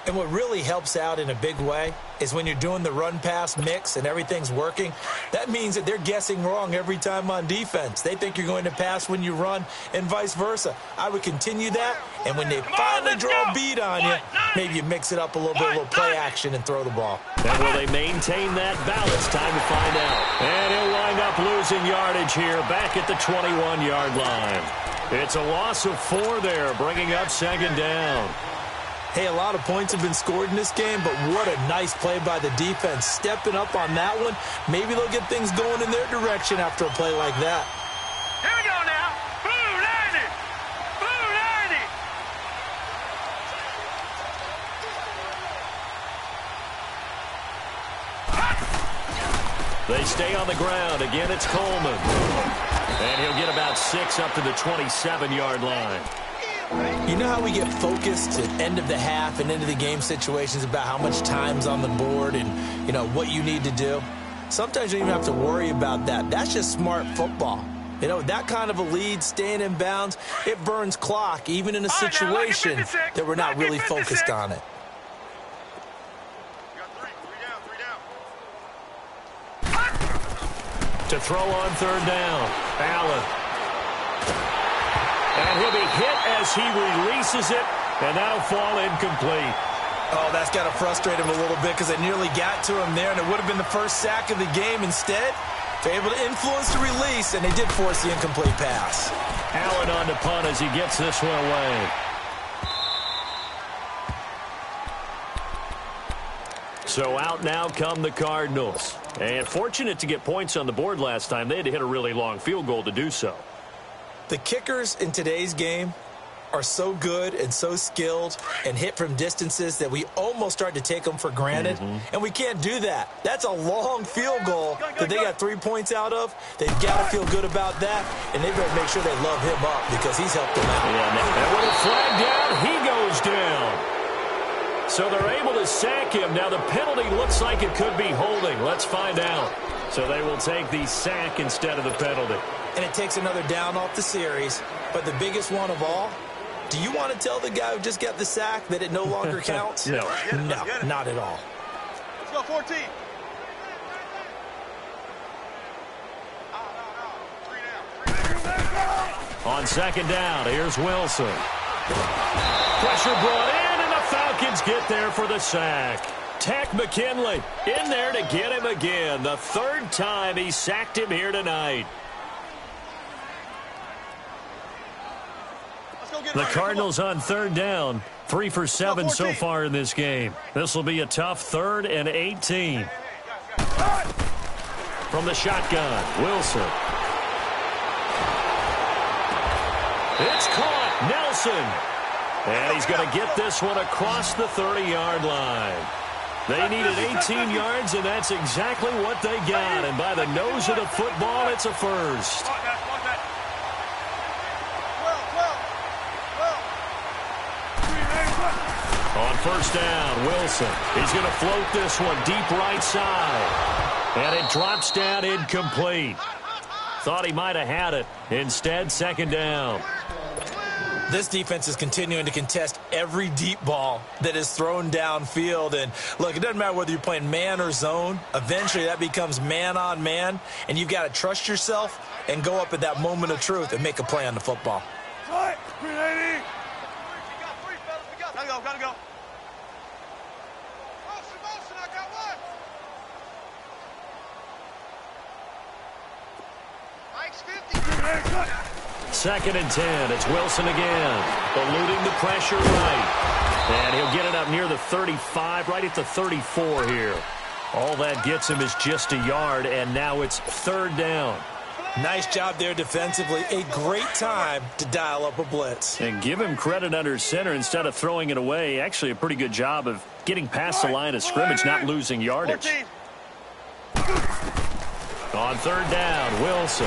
And what really helps out in a big way is when you're doing the run-pass mix and everything's working, that means that they're guessing wrong every time on defense. They think you're going to pass when you run and vice versa. I would continue that, and when they finally draw a beat on you, maybe you mix it up a little bit, a little play action, and throw the ball. And will they maintain that balance? Time to find out. And he'll wind up losing yardage here back at the 21-yard line. It's a loss of 4 there, bringing up 2nd down. Hey, a lot of points have been scored in this game, but what a nice play by the defense. Stepping up on that one, maybe they'll get things going in their direction after a play like that. Here we go now. Blue 90. Blue 90. They stay on the ground. Again, it's Coleman. And he'll get about 6 up to the 27-yard line. You know how we get focused at end of the half and into the game situations about how much time's on the board and, you know, what you need to do? Sometimes you don't even have to worry about that. That's just smart football. You know, that kind of a lead, staying in bounds, it burns clock, even in a situation that we're not really focused on it. To throw on 3rd down, Allen. And he'll be hit as he releases it, and that'll fall incomplete. Oh, that's got to frustrate him a little bit because they nearly got to him there, and it would have been the first sack of the game. Instead, they're able to influence the release, and they did force the incomplete pass. Allen on to punt as he gets this one away. So out now come the Cardinals. And fortunate to get points on the board last time. They had to hit a really long field goal to do so. The kickers in today's game are so good and so skilled and hit from distances that we almost start to take them for granted. And we can't do that. That's a long field goal that they got 3 points out of. They've got to feel good about that, and they better make sure they love him up because he's helped them out. And with a flag down, he goes down. So they're able to sack him. Now the penalty looks like it could be holding. Let's find out. So they will take the sack instead of the penalty. And it takes another down off the series. But the biggest one of all, do you want to tell the guy who just got the sack that it no longer counts? No. No, not at all. Let's go, 14. On 2nd down, here's Wilson. Pressure brought in, and the Falcons get there for the sack. Tack McKinley in there to get him again. The 3rd time he sacked him here tonight. The Cardinals on 3rd down, 3 for 7 so far in this game. This will be a tough 3rd and 18. From the shotgun, Wilson. It's caught, Nelson. And he's going to get this one across the 30-yard line. They needed 18 yards, and that's exactly what they got. And by the nose of the football, it's a first. On 1st down, Wilson. He's going to float this one deep right side. And it drops down incomplete. Thought he might have had it. Instead, 2nd down. This defense is continuing to contest every deep ball that is thrown downfield. And, look, it doesn't matter whether you're playing man or zone. Eventually, that becomes man-on-man. And you've got to trust yourself and go up at that moment of truth and make a play on the football. Gotta go. 2nd and 10. It's Wilson again, eluding the pressure right. And he'll get it up near the 35, right at the 34 here. All that gets him is just a yard, and now it's 3rd down. Nice job there defensively. A great time to dial up a blitz. And give him credit under center instead of throwing it away. Actually, a pretty good job of getting past the line of scrimmage, not losing yardage. On 3rd down, Wilson.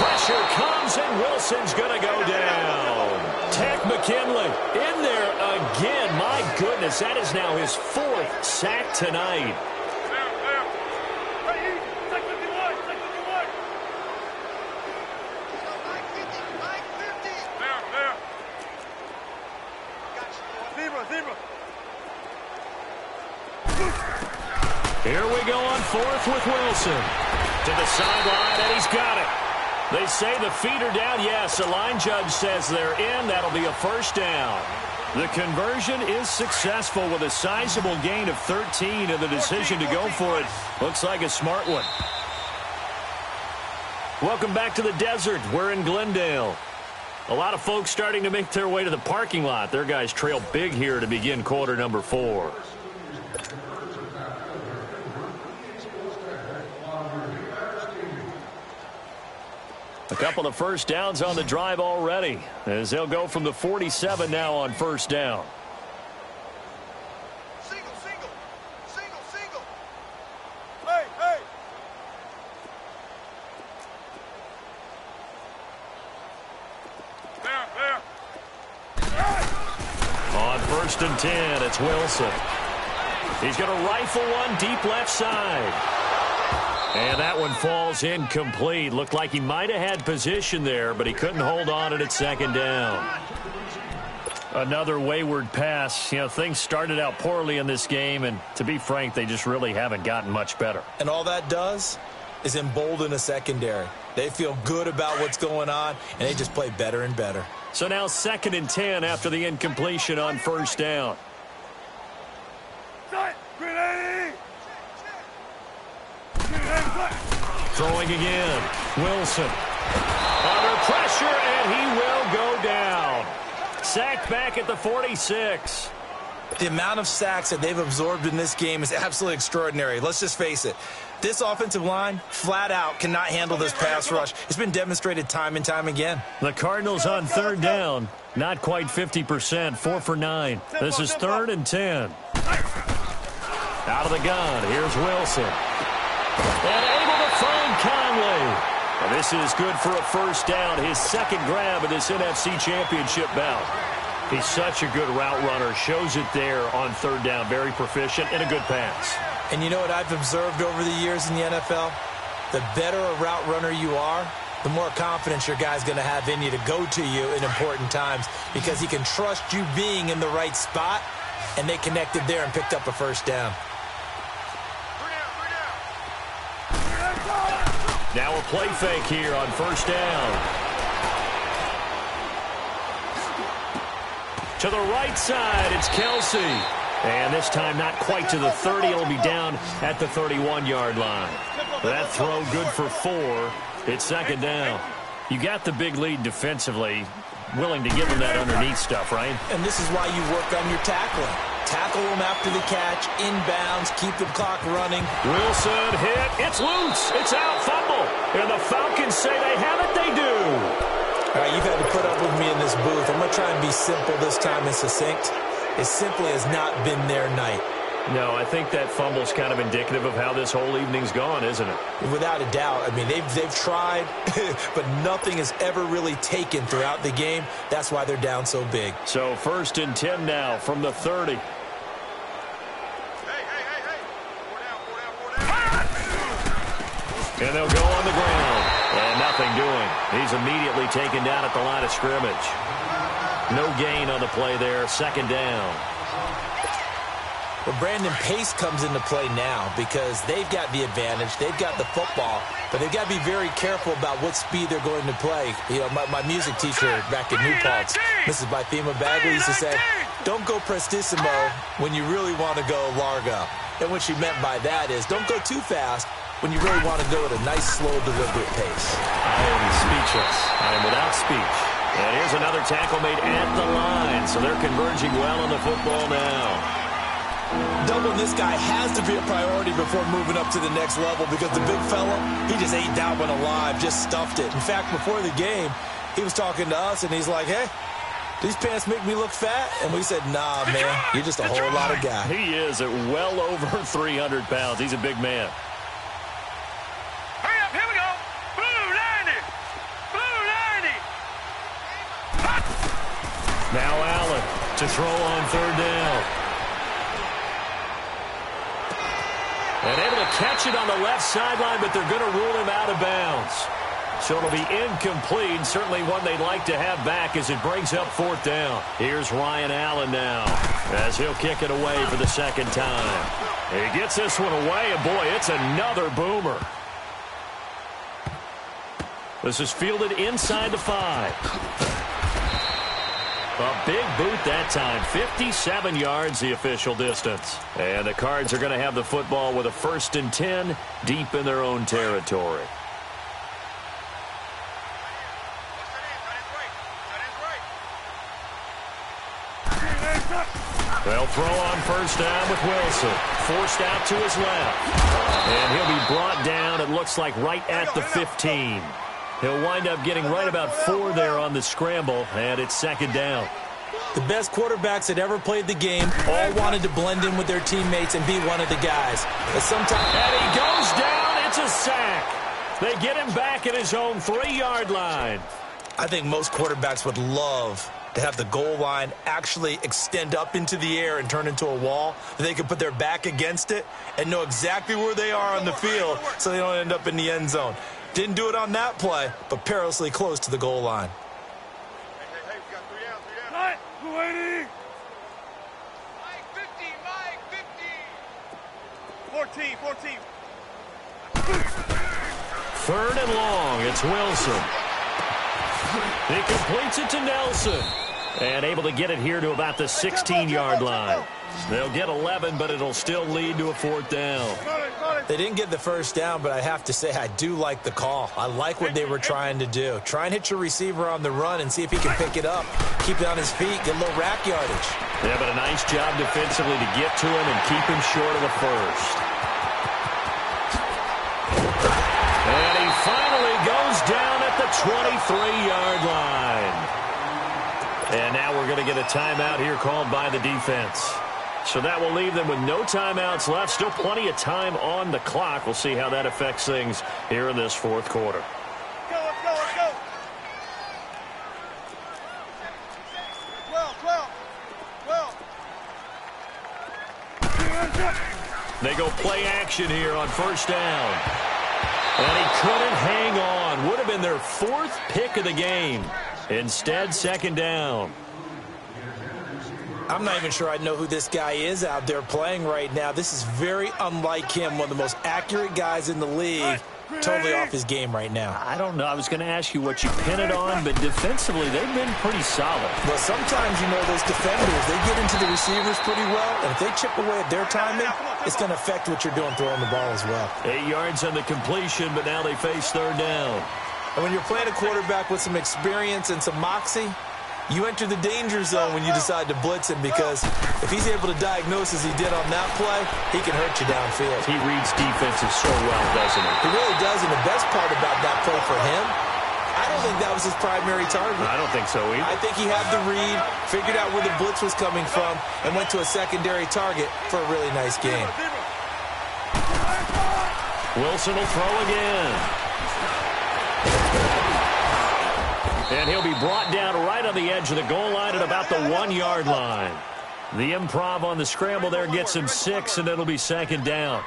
Pressure comes, and Wilson's going to go down. Tech McKinley in there again. My goodness, that is now his 4th sack tonight. Here we go on 4th with Wilson. To the sideline, and he's got it. They say the feet are down. Yes, the line judge says they're in. That'll be a 1st down. The conversion is successful with a sizable gain of 13, and the decision to go for it looks like a smart one. Welcome back to the desert. We're in Glendale. A lot of folks starting to make their way to the parking lot. Their guys trail big here to begin quarter number 4. A couple of 1st downs on the drive already, as they'll go from the 47 now on 1st down. Single, single. Single, single. Hey, hey. There. On 1st and 10, it's Wilson. He's going to rifle one deep left side. And that one falls incomplete. Looked like he might have had position there, but he couldn't hold on it at 2nd down. Another wayward pass. You know, things started out poorly in this game, and to be frank, they just really haven't gotten much better. And all that does is embolden a secondary. They feel good about what's going on, and they just play better and better. So now 2nd and 10 after the incompletion on 1st down. Throwing again. Wilson. Under pressure, and he will go down. Sacked back at the 46. The amount of sacks that they've absorbed in this game is absolutely extraordinary. Let's just face it. This offensive line, flat out, cannot handle this pass rush. It's been demonstrated time and time again. The Cardinals on 3rd down. Not quite 50%. 4 for 9. This is 3rd and 10. Out of the gun. Here's Wilson. And able to find Conley. And this is good for a 1st down. His 2nd grab of this NFC Championship bout. He's such a good route runner. Shows it there on 3rd down. Very proficient and a good pass. And you know what I've observed over the years in the NFL? The better a route runner you are, the more confidence your guy's going to have in you to go to you in important times, because he can trust you being in the right spot, and they connected there and picked up a 1st down. Now a play fake here on 1st down. To the right side, it's Kelsey. And this time not quite to the 30. It'll be down at the 31-yard line. That throw good for 4. It's 2nd down. You got the big lead defensively. Willing to give them that underneath stuff, right? And this is why you work on your tackling. Tackle them after the catch, inbounds, keep the clock running. Wilson hit. It's loose. It's out. Fumble. And the Falcons say they have it. They do. All right, you've had to put up with me in this booth. I'm going to try and be simple this time and succinct. It simply has not been their night. No, I think that fumble's kind of indicative of how this whole evening's gone, isn't it? Without a doubt. I mean, they've tried, but nothing has ever really taken throughout the game. That's why they're down so big. So 1st and 10 now from the 30. And they'll go on the ground. And nothing doing. He's immediately taken down at the line of scrimmage. No gain on the play there. 2nd down. Well, Brandon, pace comes into play now because they've got the advantage. They've got the football, but they've got to be very careful about what speed they're going to play. You know, my music teacher back at New Paltz, Mrs. Bythema Bagley, used to say, don't go prestissimo when you really want to go largo. And what she meant by that is don't go too fast when you really want to go at a nice, slow, deliberate pace. I am speechless. I am without speech. And here's another tackle made at the line. So they're converging well on the football now. Doubling this guy has to be a priority before moving up to the next level because the big fella, he just ate that one alive, just stuffed it. In fact, before the game, he was talking to us, and he's like, hey, these pants make me look fat? And we said, nah, man, you're just a whole lot of guy. He is at well over 300 pounds. He's a big man. Hurry up, here we go. Blue 90. Blue 90. Hot. Now Allen to throw on third down. And able to catch it on the left sideline, but they're going to rule him out of bounds. So it'll be incomplete, certainly one they'd like to have back as it brings up fourth down. Here's Ryan Allen now as he'll kick it away for the second time. He gets this one away, and boy, it's another boomer. This is fielded inside the 5. A big boot that time. 57 yards the official distance. And the Cards are going to have the football with a 1st and 10 deep in their own territory. They'll throw on first down with Wilson. Forced out to his left. And he'll be brought down, it looks like, right at the 15. He'll wind up getting right about 4 there on the scramble, and it's second down. The best quarterbacks that ever played the game all wanted to blend in with their teammates and be one of the guys. But sometimes... And he goes down. It's a sack. They get him back at his own 3-yard line. I think most quarterbacks would love to have the goal line actually extend up into the air and turn into a wall. They can put their back against it and know exactly where they are on the field so they don't end up in the end zone. Didn't do it on that play, but perilously close to the goal line. Hey, we got 3 down, 3 down. Blue 80. Mike 50, Mike 50. 14. 3rd and long. It's Wilson. He completes it to Nelson. And able to get it here to about the 16-yard line. They'll get 11, but it'll still lead to a 4th down. They didn't get the first down, but I have to say I do like the call. I like what they were trying to do. Try and hit your receiver on the run and see if he can pick it up. Keep it on his feet, get a little rack yardage. Yeah, but a nice job defensively to get to him and keep him short of the first. And he finally goes down at the 23-yard line. And now we're going to get a timeout here called by the defense. So that will leave them with no timeouts left. Still plenty of time on the clock. We'll see how that affects things here in this 4th quarter. Let's go. 12. They go play action here on first down. And he couldn't hang on. Would have been their 4th pick of the game. Instead, second down. I'm not even sure I know who this guy is out there playing right now. This is very unlike him, one of the most accurate guys in the league. Totally off his game right now. I don't know. I was going to ask you what you pin it on, but defensively, they've been pretty solid. Well, sometimes, you know, those defenders, they get into the receivers pretty well, and if they chip away at their timing, it's going to affect what you're doing throwing the ball as well. 8 yards on the completion, but now they face third down. And when you're playing a quarterback with some experience and some moxie, you enter the danger zone when you decide to blitz him, because if he's able to diagnose as he did on that play, he can hurt you downfield. He reads defenses so well, doesn't he? He really does, and the best part about that play for him, I don't think that was his primary target. I don't think so either. I think he had the read, figured out where the blitz was coming from, and went to a secondary target for a really nice game. Wilson will throw again. And he'll be brought down right on the edge of the goal line at about the 1-yard line. The improv on the scramble there gets him 6, and it'll be second down.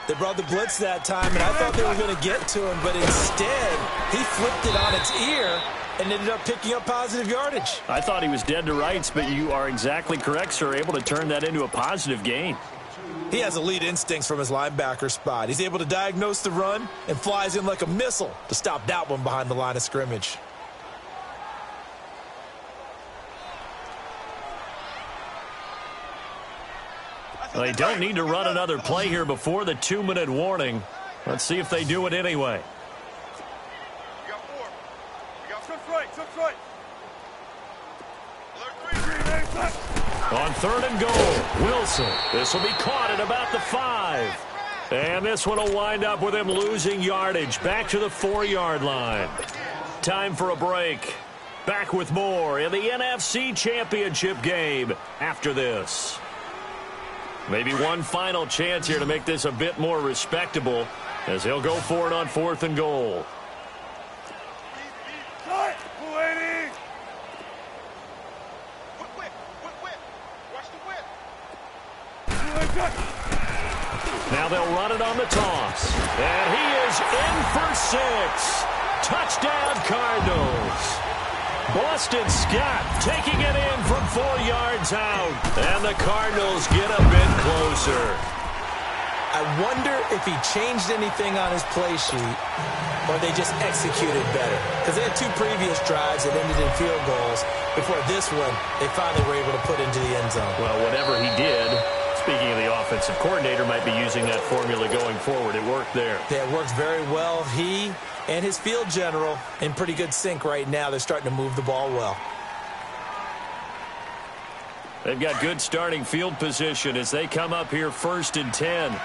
They brought the blitz that time, and I thought they were going to get to him, but instead, he flipped it on its ear and ended up picking up positive yardage. I thought he was dead to rights, but you are exactly correct, sir, able to turn that into a positive gain. He has elite instincts from his linebacker spot. He's able to diagnose the run and flies in like a missile to stop that one behind the line of scrimmage. Well, they don't need to run another play here before the 2-minute warning. Let's see if they do it anyway. We got 4. We got tough right. On 3rd and goal, Wilson. This will be caught at about the 5. And this one will wind up with him losing yardage back to the 4-yard line. Time for a break. Back with more in the NFC Championship game after this. Maybe one final chance here to make this a bit more respectable as he'll go for it on 4th and goal. Now they'll run it on the toss. And he is in for 6. Touchdown, Cardinals. Boston Scott taking it in from 4 yards out. And the Cardinals get a bit closer. I wonder if he changed anything on his play sheet or they just executed better. Because they had 2 previous drives that ended in field goals. Before this one, they finally were able to put into the end zone. Well, whatever he did, speaking of the offensive coordinator, might be using that formula going forward. It worked there. Yeah, it worked very well. He and his field general in pretty good sync right now. They're starting to move the ball well. They've got good starting field position as they come up here 1st and 10.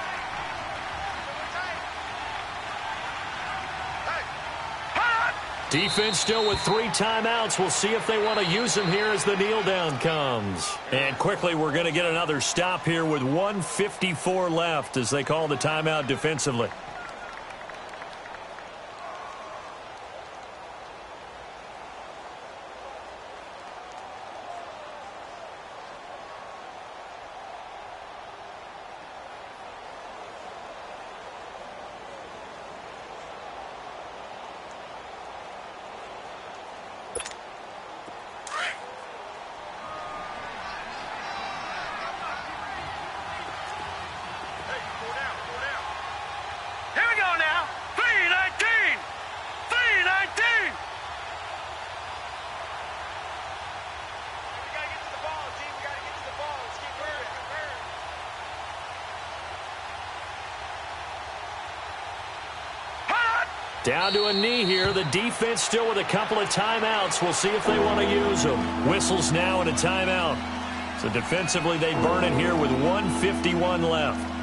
Defense still with 3 timeouts. We'll see if they want to use them here as the kneel down comes. And quickly, we're going to get another stop here with 1:54 left as they call the timeout defensively. Down to a knee here. The defense still with a couple of timeouts. We'll see if they want to use them. Whistles now and a timeout. So defensively, they burn it here with 1:51 left.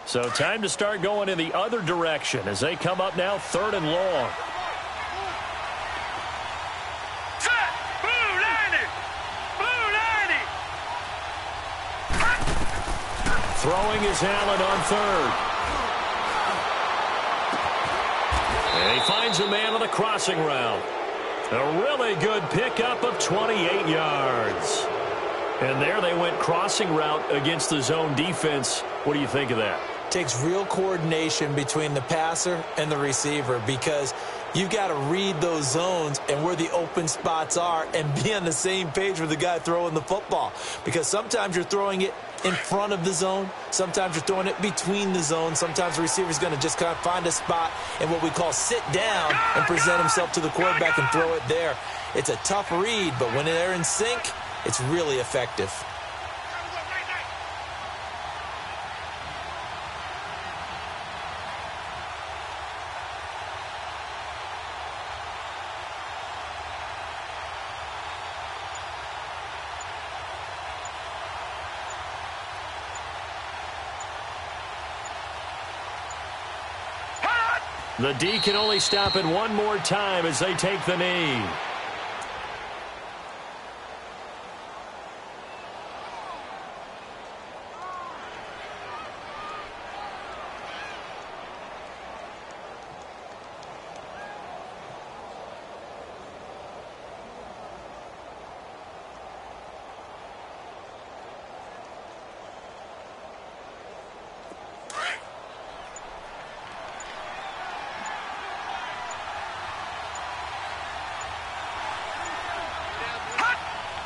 So time to start going in the other direction as they come up now 3rd and long. Set! Blue 90! Blue 90! Throwing is Allen on 3rd. And he finds a man on the crossing route. A really good pickup of 28 yards. And there they went crossing route against the zone defense. What do you think of that? Takes real coordination between the passer and the receiver because you've got to read those zones and where the open spots are and be on the same page with the guy throwing the football. Because sometimes you're throwing it in front of the zone. Sometimes you're throwing it between the zones. Sometimes the receiver's going to just kind of find a spot and what we call sit down and present himself to the quarterback and throw it there. It's a tough read, but when they're in sync, it's really effective. The D can only stop it one more time as they take the knee.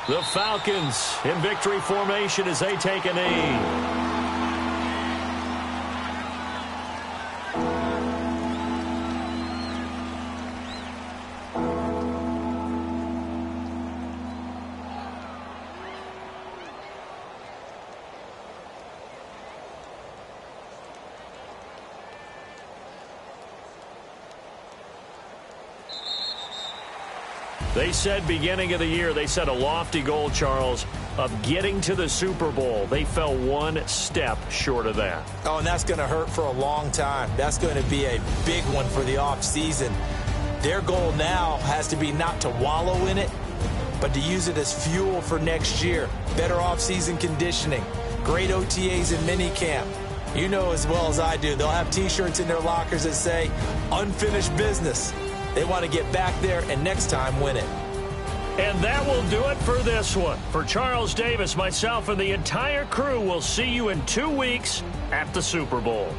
The Falcons in victory formation as they take a knee. They said beginning of the year, they set a lofty goal, Charles, of getting to the Super Bowl. They fell one step short of that. Oh, and that's going to hurt for a long time. That's going to be a big one for the offseason. Their goal now has to be not to wallow in it, but to use it as fuel for next year. Better offseason conditioning, great OTAs and minicamp. You know as well as I do, they'll have T-shirts in their lockers that say, unfinished business. They want to get back there and next time win it. And that will do it for this one. For Charles Davis, myself, and the entire crew, we'll see you in 2 weeks at the Super Bowl.